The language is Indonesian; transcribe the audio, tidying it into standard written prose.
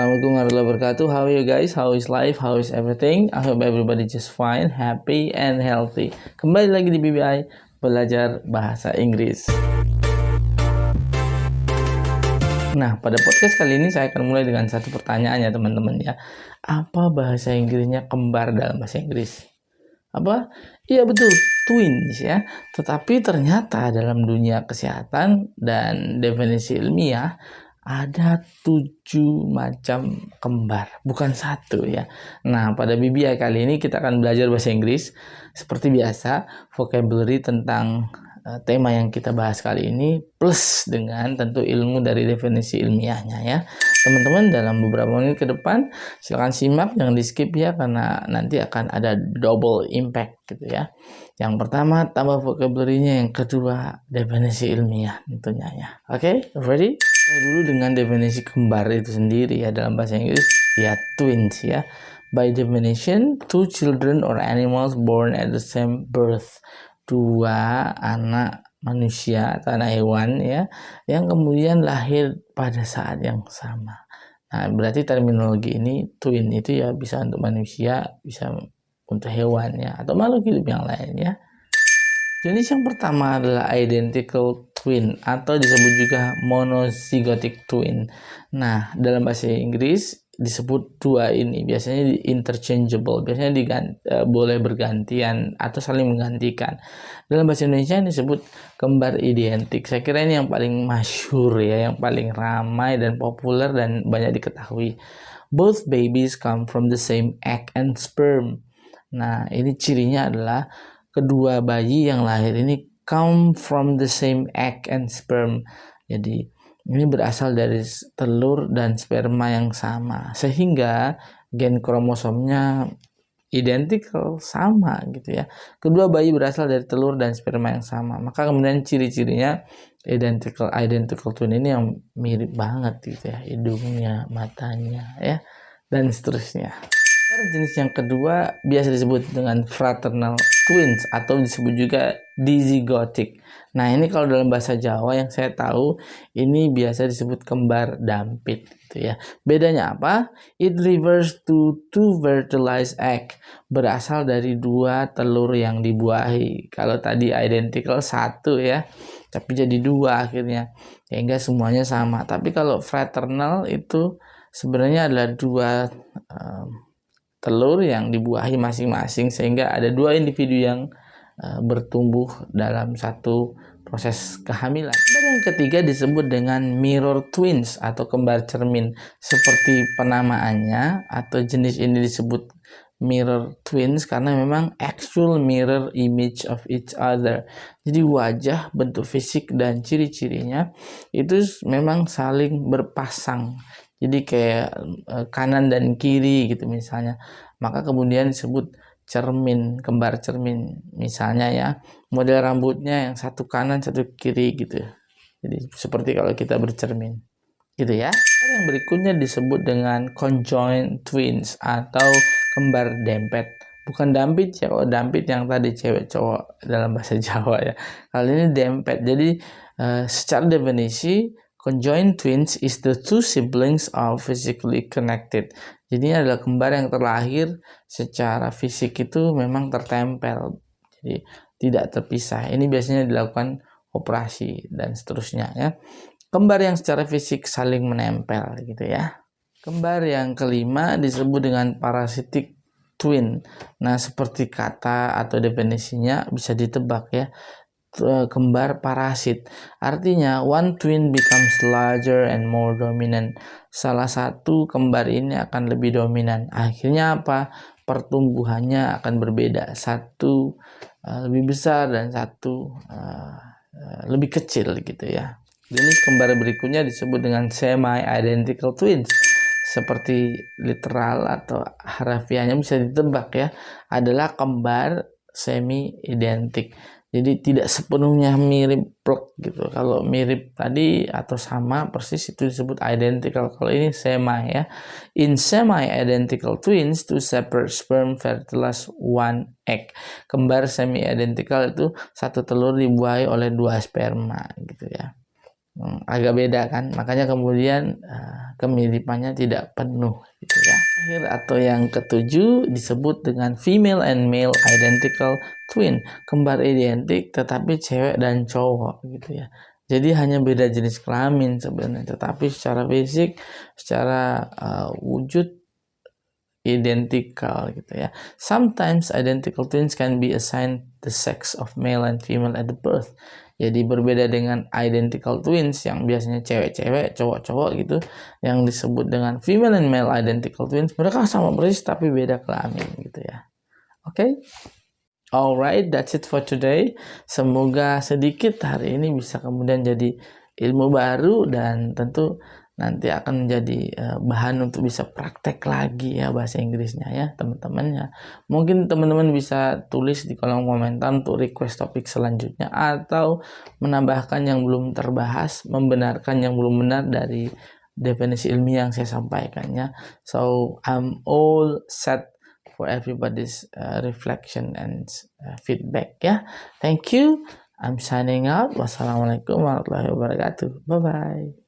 Assalamualaikum warahmatullahi wabarakatuh. How are you guys? How is life? How is everything? I hope everybody just fine, happy, and healthy. Kembali lagi di BBI Belajar Bahasa Inggris. Nah, pada podcast kali ini saya akan mulai dengan satu pertanyaan ya teman-teman ya. Apa bahasa Inggrisnya kembar dalam bahasa Inggris? Apa? Iya betul, twins ya. Tetapi ternyata dalam dunia kesehatan dan definisi ilmiah ada 7 macam kembar, bukan satu ya. Nah, pada BBI kali ini kita akan belajar bahasa Inggris. Seperti biasa, vocabulary tentang tema yang kita bahas kali ini plus dengan tentu ilmu dari definisi ilmiahnya ya. Teman-teman dalam beberapa menit ke depan silakan simak, jangan di skip ya karena nanti akan ada double impact gitu ya. Yang pertama tambah vocabulary-nya, yang kedua definisi ilmiah tentunya ya. Oke, ready? Dulu dengan definisi kembar itu sendiri ya dalam bahasa Inggris ya twins ya. By definition, two children or animals born at the same birth. Dua anak manusia atau anak hewan ya yang kemudian lahir pada saat yang sama. Nah, berarti terminologi ini twin itu ya bisa untuk manusia, bisa untuk hewan ya atau makhluk hidup yang lain ya. Jenis yang pertama adalah identical twin atau disebut juga monozygotic twin. Nah, dalam bahasa Inggris disebut dua ini biasanya interchangeable, biasanya boleh bergantian atau saling menggantikan. Dalam bahasa Indonesia disebut kembar identik. Saya kira ini yang paling masyhur ya, yang paling ramai dan populer dan banyak diketahui. Both babies come from the same egg and sperm. Nah, ini cirinya adalah kedua bayi yang lahir ini come from the same egg and sperm. Jadi ini berasal dari telur dan sperma yang sama, sehingga gen kromosomnya identical, sama gitu ya. Kedua bayi berasal dari telur dan sperma yang sama, maka kemudian ciri-cirinya identical twin ini yang mirip banget gitu ya, hidungnya, matanya ya, dan seterusnya. Jenis yang kedua biasa disebut dengan fraternal twins atau disebut juga dizygotic. Nah, ini kalau dalam bahasa Jawa yang saya tahu ini biasa disebut kembar dampit gitu ya. Bedanya apa? It refers to two fertilized egg, berasal dari dua telur yang dibuahi. Kalau tadi identical satu ya, tapi jadi dua akhirnya, sehingga semuanya sama. Tapi kalau fraternal itu sebenarnya adalah dua telur yang dibuahi masing-masing, sehingga ada dua individu yang bertumbuh dalam satu proses kehamilan. Yang ketiga disebut dengan mirror twins atau kembar cermin. Seperti penamaannya, atau jenis ini disebut mirror twins karena memang actual mirror image of each other. Jadi wajah, bentuk fisik dan ciri-cirinya itu memang saling berpasang. Jadi kayak kanan dan kiri gitu misalnya. Maka kemudian disebut cermin, kembar cermin. Misalnya ya, model rambutnya yang satu kanan, satu kiri gitu. Jadi seperti kalau kita bercermin. Gitu ya. Yang berikutnya disebut dengan conjoined twins atau kembar dempet. Bukan dampit ya, dampit yang tadi cewek cowok dalam bahasa Jawa ya. Kali ini dempet. Jadi secara definisi conjoined twins is the two siblings are physically connected. Jadi ini adalah kembar yang terlahir secara fisik itu memang tertempel. Jadi tidak terpisah. Ini biasanya dilakukan operasi dan seterusnya ya. Kembar yang secara fisik saling menempel gitu ya. Kembar yang kelima disebut dengan parasitic twin. Nah, seperti kata atau definisinya bisa ditebak ya. Kembar parasit. Artinya one twin becomes larger and more dominant. Salah satu kembar ini akan lebih dominan. Akhirnya apa? Pertumbuhannya akan berbeda. Satu lebih besar dan satu lebih kecil gitu ya. Jenis kembar berikutnya disebut dengan semi-identical twins. Seperti literal atau harafiahnya bisa ditebak ya. Adalah kembar semi-identik. Jadi tidak sepenuhnya mirip plek gitu. Kalau mirip tadi atau sama persis itu disebut identical. Kalau ini semi ya. In semi-identical twins, two separate sperm fertilize one egg. Kembar semi-identical itu satu telur dibuahi oleh dua sperma gitu ya. Agak beda kan. Makanya kemudian kemiripannya tidak penuh gitu ya. Akhir atau yang ketujuh disebut dengan female and male identical twin, kembar identik tetapi cewek dan cowok gitu ya. Jadi hanya beda jenis kelamin sebenarnya, tetapi secara fisik, secara wujud identical gitu ya. Sometimes identical twins can be assigned the sex of male and female at the birth. Jadi berbeda dengan identical twins yang biasanya cewek-cewek, cowok-cowok gitu, yang disebut dengan female and male identical twins, mereka sama persis tapi beda kelamin gitu ya. Oke? Okay? Alright, that's it for today. Semoga sedikit hari ini bisa kemudian jadi ilmu baru dan tentu nanti akan menjadi bahan untuk bisa praktek lagi ya bahasa Inggrisnya ya teman-teman ya. Mungkin teman-teman bisa tulis di kolom komentar untuk request topik selanjutnya atau menambahkan yang belum terbahas, membenarkan yang belum benar dari definisi ilmiah yang saya sampaikan ya. So I'm all set for everybody's reflection and feedback ya. Thank you. I'm signing out. Wassalamualaikum warahmatullahi wabarakatuh. Bye bye.